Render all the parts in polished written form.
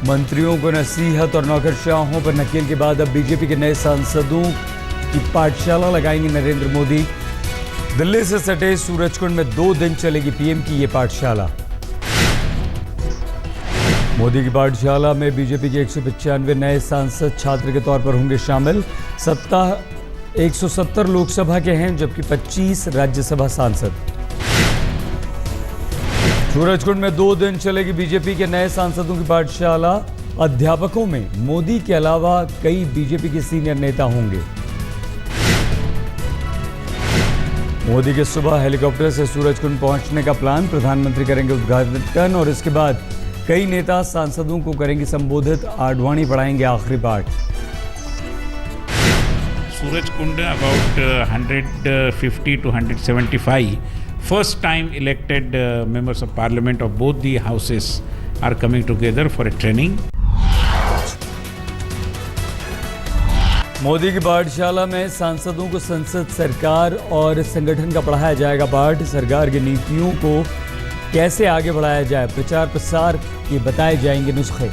मंत्रियों को नसीहत और नौकरशाहों पर नकेल के बाद अब बीजेपी के नए सांसदों की पाठशाला लगाएंगे नरेंद्र मोदी। दिल्ली से सटे सूरजकुंड में 2 दिन चलेगी पीएम की ये पाठशाला। मोदी की पाठशाला में बीजेपी के 195 नए सांसद छात्र के तौर पर होंगे शामिल। सत्ता 170 लोकसभा के हैं जबकि 25 राज्यसभा सांसद। सूरजकुंड में 2 दिन चलेगी बीजेपी के नए सांसदों की पाठशाला। अध्यापकों में मोदी के अलावा कई बीजेपी के सीनियर नेता होंगे। मोदी के सुबह हेलीकॉप्टर से सूरजकुंड पहुंचने का प्लान, प्रधानमंत्री करेंगे उद्घाटन और इसके बाद कई नेता सांसदों को करेंगे संबोधित। आडवाणी पढ़ाएंगे आखिरी पाठ। Surajkund about 150 to 175 first time elected members of parliament of both the houses are coming together for a training. Modi की पाठशाला में सांसदों को संसद, सरकार और संगठन का पढ़ाया जाएगा पाठ। सरकार की नीतियों को कैसे आगे बढ़ाया जाए, प्रचार प्रसार के बताए जाएंगे नुस्खे।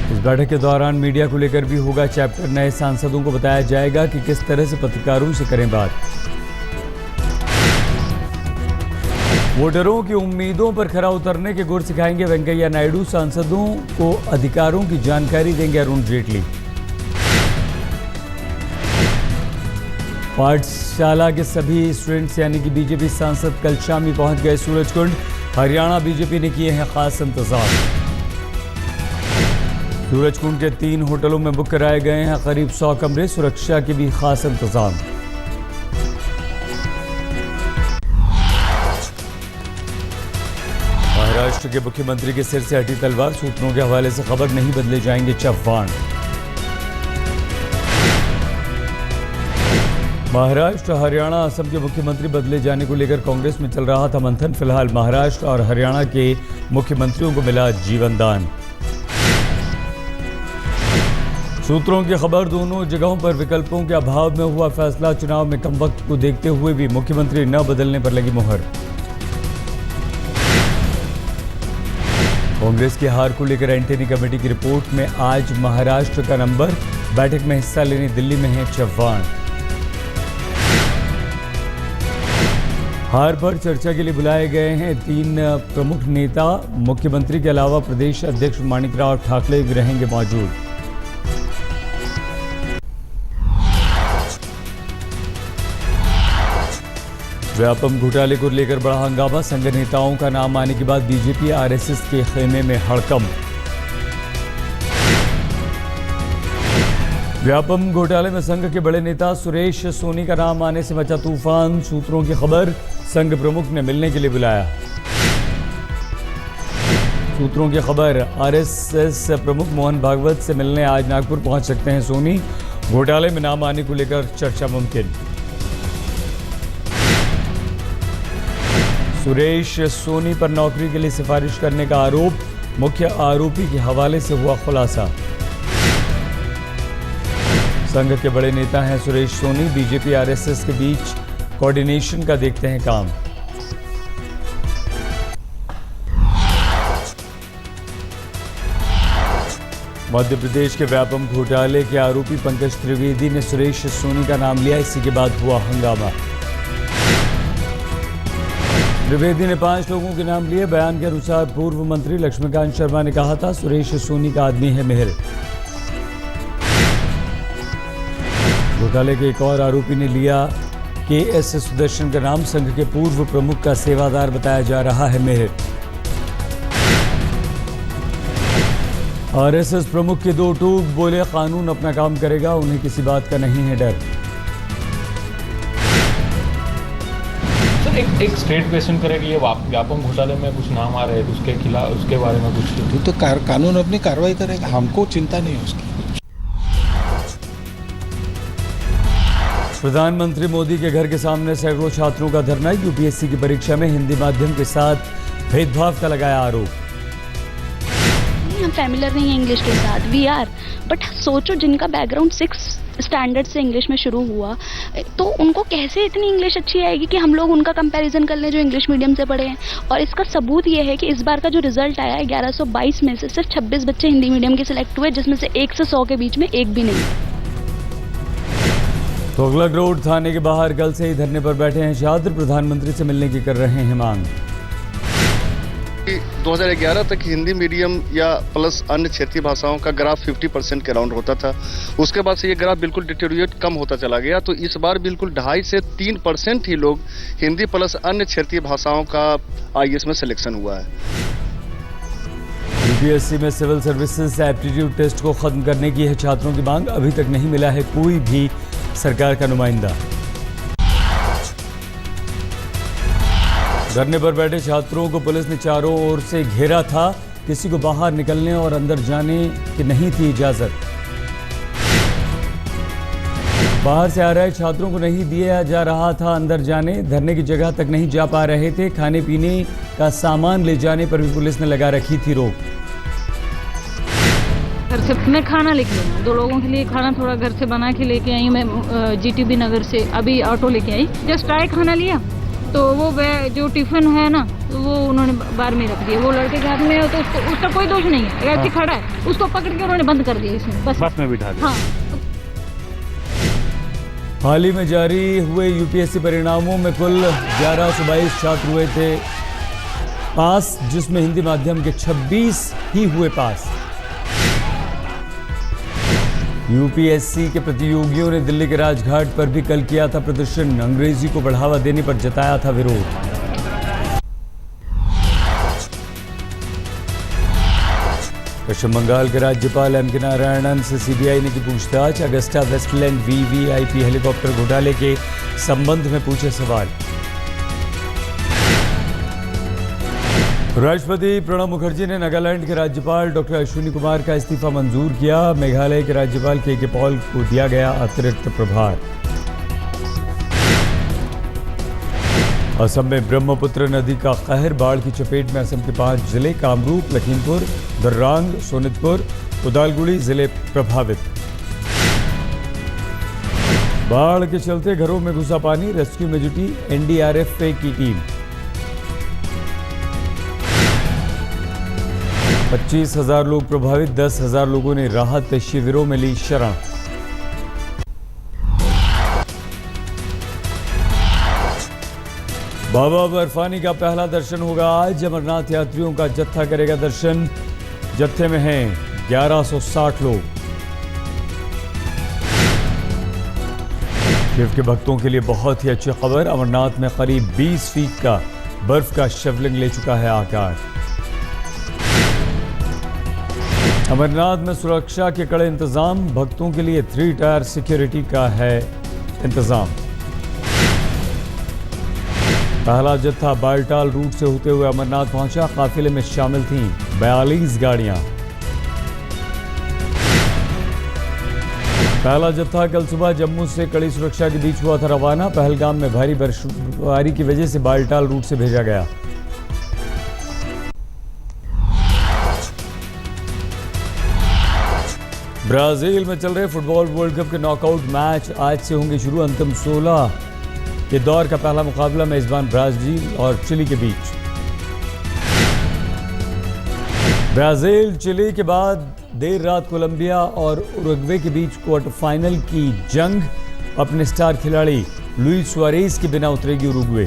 इस बैठक के दौरान मीडिया को लेकर भी होगा चैप्टर। नए सांसदों को बताया जाएगा कि किस तरह से पत्रकारों से करें बात। वोटरों की उम्मीदों पर खरा उतरने के गुर सिखाएंगे वेंकैया नायडू। सांसदों को अधिकारों की जानकारी देंगे अरुण जेटली। पाठशाला के सभी स्टूडेंट्स यानी कि बीजेपी सांसद कल शाम ही पहुंच गए सूरजकुंड। हरियाणा बीजेपी ने किए हैं खास इंतजाम। सूरजकुंड के 3 होटलों में बुक कराए गए हैं करीब 100 कमरे। सुरक्षा के भी खास इंतजाम। महाराष्ट्र के मुख्यमंत्री के सिर से हटी तलवार, सूत्रों के हवाले से खबर, नहीं बदले जाएंगे चव्हाण। महाराष्ट्र, हरियाणा, असम के मुख्यमंत्री बदले जाने को लेकर कांग्रेस में चल रहा था मंथन। फिलहाल महाराष्ट्र और हरियाणा के मुख्यमंत्रियों को मिला जीवन दान। सूत्रों की खबर, दोनों जगहों पर विकल्पों के अभाव में हुआ फैसला। चुनाव में कम वक्त को देखते हुए भी मुख्यमंत्री न बदलने पर लगी मुहर। कांग्रेस की हार को लेकर एंटनी कमेटी की रिपोर्ट में आज महाराष्ट्र का नंबर। बैठक में हिस्सा लेने दिल्ली में है चव्हाण। हार पर चर्चा के लिए बुलाए गए हैं 3 प्रमुख नेता। मुख्यमंत्री के अलावा प्रदेश अध्यक्ष माणिकराव ठाकरे भी रहेंगे मौजूद। व्यापम घोटाले को लेकर बड़ा हंगामा। संघ नेताओं का नाम आने के बाद बीजेपी आरएसएस के खेमे में हड़कंप। व्यापम घोटाले में संघ के बड़े नेता सुरेश सोनी का नाम आने से मचा तूफान। सूत्रों की खबर, संघ प्रमुख ने मिलने के लिए बुलाया। सूत्रों की खबर, आरएसएस प्रमुख मोहन भागवत से मिलने आज नागपुर पहुंच सकते हैं सोनी। घोटाले में नाम आने को लेकर चर्चा मुमकिन। सुरेश सोनी पर नौकरी के लिए सिफारिश करने का आरोप, मुख्य आरोपी के हवाले से हुआ खुलासा। संघ के बड़े नेता हैं सुरेश सोनी। बीजेपी आरएसएस के बीच कोऑर्डिनेशन का देखते हैं काम। मध्य प्रदेश के व्यापम घोटाले के आरोपी पंकज त्रिवेदी ने सुरेश सोनी का नाम लिया। इसी के बाद हुआ हंगामा। त्रिवेदी ने 5 लोगों के नाम लिए। बयान के अनुसार पूर्व मंत्री लक्ष्मीकांत शर्मा ने कहा था सुरेश सोनी का आदमी है मेहर। घोटाले के एक और आरोपी ने लिया KS सुदर्शन का नाम। संघ के पूर्व प्रमुख का सेवादार बताया जा रहा है मेहर। आरएसएस प्रमुख के 2 टूक, बोले कानून अपना काम करेगा, उन्हें किसी बात का नहीं है डर। एक स्ट्रेट क्वेश्चन करेगा, ये व्यापम घोटाले में कुछ नाम आ रहे हैं, उसके खिलाफ, उसके बारे में कुछ तो कानून अपनी कार्रवाई करेगा, हमको चिंता नहीं है उसकी। प्रधानमंत्री मोदी के घर के सामने सैकड़ों छात्रों का धरना। यूपीएससी की परीक्षा में हिंदी माध्यम के साथ भेदभाव का लगाया आरोप। हम फैमिलियर नहीं हैं इंग्लिश के साथ, वी आर, बट सोचो जिनका बैकग्राउंड 6 स्टैंडर्ड से इंग्लिश में शुरू हुआ, तो उनको कैसे इतनी इंग्लिश अच्छी आएगी कि हम लोग उनका कंपैरिजन कर लें जो इंग्लिश मीडियम से पढ़े हैं। और इसका सबूत ये है कि इस बार का जो रिजल्ट आया है 1122 में से सिर्फ 26 बच्चे हिंदी मीडियम के सिलेक्ट हुए, जिसमें से 1 से 100 के बीच में एक भी नहीं। तुगलक रोड थाने के बाहर कल से ही धरने पर बैठे हैं छात्र, प्रधानमंत्री से मिलने की कर रहे हैं मांग। 2011 तक हिंदी मीडियम या प्लस अन्य क्षेत्रीय भाषाओं का ग्राफ 50% के अराउंड होता था। उसके बाद से ये ग्राफ बिल्कुल डिटेरियोरेट कम होता चला गया। तो इस बार बिल्कुल 2.5 से 3% ही लोग हिंदी प्लस अन्य क्षेत्रीय भाषाओं का IAS में सिलेक्शन हुआ है। यूपीएससी में सिविल सर्विसेज एप्टीट्यूड टेस्ट को खत्म करने की है छात्रों की मांग, अभी तक नहीं मिला है कोई भी सरकार का नुमाइंदा। धरने पर बैठे छात्रों को पुलिस ने चारों ओर से घेरा था, किसी को बाहर निकलने और अंदर जाने की नहीं थी इजाजत। बाहर से आ रहे छात्रों को नहीं दिया जा रहा था अंदर जाने, धरने की जगह तक नहीं जा पा रहे थे, खाने पीने का सामान ले जाने पर भी पुलिस ने लगा रखी थी रोक। घर से मैं खाना लेके आई, 2 लोगों के लिए खाना थोड़ा घर से बना के लेके आई मैं, GTB नगर से अभी ऑटो लेके आई, जस्ट आए खाना लिया तो वो जो टिफिन है ना तो वो उन्होंने बाहर में रख दिया, वो लड़के के हाथ में है तो उसका कोई दोष नहीं है, ऐसे खड़ा है, उसको पकड़ के उन्होंने बंद कर दिया इसमें बस में बिठा दिया। हाँ। हाल ही में जारी हुए यूपीएससी परिणामों में कुल 1122 छात्र हुए थे पास, जिसमें हिंदी माध्यम के 26 ही हुए पास। यूपीएससी के प्रतियोगियों ने दिल्ली के राजघाट पर भी कल किया था प्रदर्शन, अंग्रेजी को बढ़ावा देने पर जताया था विरोध। पश्चिम बंगाल के राज्यपाल एम के नारायणन से सीबीआई ने की पूछताछ, अगस्टा वेस्टलैंड VVIP हेलीकॉप्टर घोटाले के संबंध में पूछे सवाल। राष्ट्रपति प्रणब मुखर्जी ने नागालैंड के राज्यपाल डॉक्टर अश्विनी कुमार का इस्तीफा मंजूर किया, मेघालय के राज्यपाल KK पॉल को दिया गया अतिरिक्त प्रभार। असम में ब्रह्मपुत्र नदी का कहर, बाढ़ की चपेट में असम के 5 जिले कामरूप, लखीमपुर, दर्रांग, सोनितपुर, उदालगुड़ी जिले प्रभावित। बाढ़ के चलते घरों में घुसा पानी, रेस्क्यू में जुटी NDRF की टीम। 25,000 लोग प्रभावित, 10,000 लोगों ने राहत शिविरों में ली शरण। बाबा बर्फानी का पहला दर्शन होगा आज, अमरनाथ यात्रियों का जत्था करेगा दर्शन, जत्थे में हैं 1160 लोग। शिव के भक्तों के लिए बहुत ही अच्छी खबर, अमरनाथ में करीब 20 फीट का बर्फ का शिवलिंग ले चुका है आकार। अमरनाथ में सुरक्षा के कड़े इंतजाम, भक्तों के लिए 3 टायर सिक्योरिटी का है इंतजाम। पहला जत्था बालटाल रूट से होते हुए अमरनाथ पहुंचा, काफिले में शामिल थीं 42 गाड़ियां। पहला जत्था कल सुबह जम्मू से कड़ी सुरक्षा के बीच हुआ था रवाना, पहलगाम में भारी बर्फबारी की वजह से बालटाल रूट से भेजा गया। ब्राजील में चल रहे फुटबॉल वर्ल्ड कप के नॉकआउट मैच आज से होंगे शुरू, अंतिम 16 के दौर का पहला मुकाबला मेजबान ब्राजील और चिली के बीच। ब्राजील चिली के बाद देर रात कोलंबिया और उरुग्वे के बीच क्वार्टर फाइनल की जंग, अपने स्टार खिलाड़ी लुइस सुआरेज के बिना उतरेगी उरुग्वे।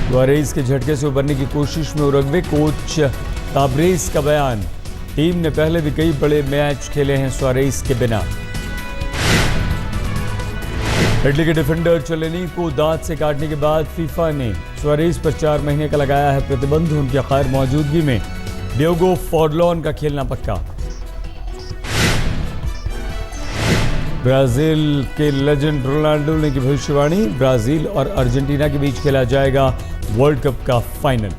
सुआरेज के झटके से उबरने की कोशिश में उरुग्वे, कोच ताबरेज का बयान, टीम ने पहले भी कई बड़े मैच खेले हैं सुआरेज के बिना। इटली के डिफेंडर चेलेनी को दांत से काटने के बाद फीफा ने सुआरेज पर 4 महीने का लगाया है प्रतिबंध, उनकी गैर मौजूदगी में डियोगो फॉर्लॉन का खेलना पक्का। ब्राजील के लेजेंड रोनाल्डो ने की भविष्यवाणी, ब्राजील और अर्जेंटीना के बीच खेला जाएगा वर्ल्ड कप का फाइनल।